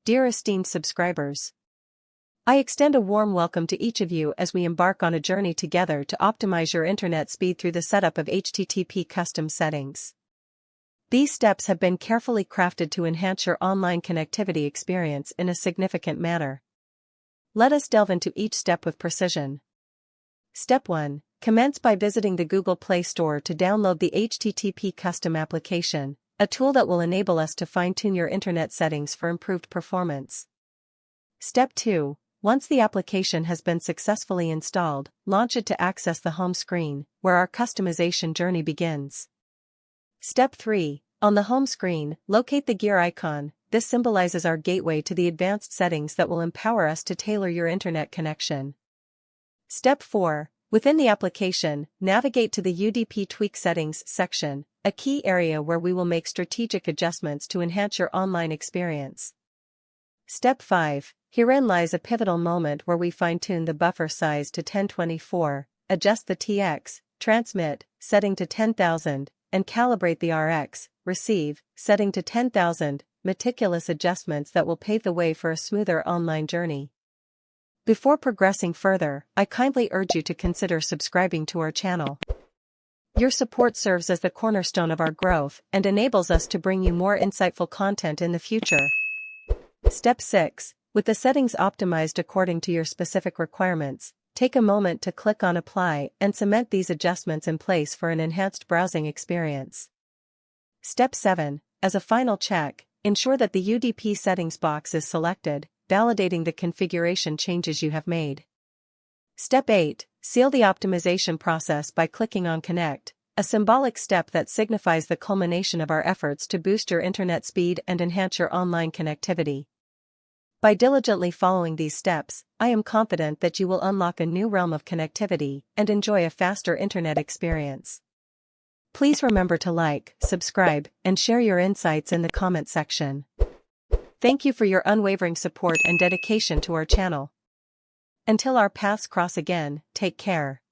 Dear esteemed subscribers, I extend a warm welcome to each of you as we embark on a journey together to optimize your internet speed through the setup of HTTP custom settings. These steps have been carefully crafted to enhance your online connectivity experience in a significant manner. Let us delve into each step with precision. Step 1. Commence by visiting the Google Play Store to download the HTTP Custom application, a tool that will enable us to fine-tune your internet settings for improved performance. Step 2. Once the application has been successfully installed, launch it to access the home screen, where our customization journey begins. Step 3. On the home screen, locate the gear icon. This symbolizes our gateway to the advanced settings that will empower us to tailor your internet connection. Step 4. Within the application, navigate to the UDP Tweak Settings section, a key area where we will make strategic adjustments to enhance your online experience. Step 5. Herein lies a pivotal moment where we fine-tune the buffer size to 1024, adjust the TX, transmit, setting to 10,000, and calibrate the RX, receive, setting to 10,000, meticulous adjustments that will pave the way for a smoother online journey. Before progressing further, I kindly urge you to consider subscribing to our channel. Your support serves as the cornerstone of our growth and enables us to bring you more insightful content in the future. Step 6. With the settings optimized according to your specific requirements, take a moment to click on Apply and cement these adjustments in place for an enhanced browsing experience. Step 7. As a final check, ensure that the UDP settings box is selected, validating the configuration changes you have made. Step 8. Seal the optimization process by clicking on Connect, a symbolic step that signifies the culmination of our efforts to boost your internet speed and enhance your online connectivity. By diligently following these steps, I am confident that you will unlock a new realm of connectivity and enjoy a faster internet experience. Please remember to like, subscribe, and share your insights in the comment section. Thank you for your unwavering support and dedication to our channel. Until our paths cross again, take care.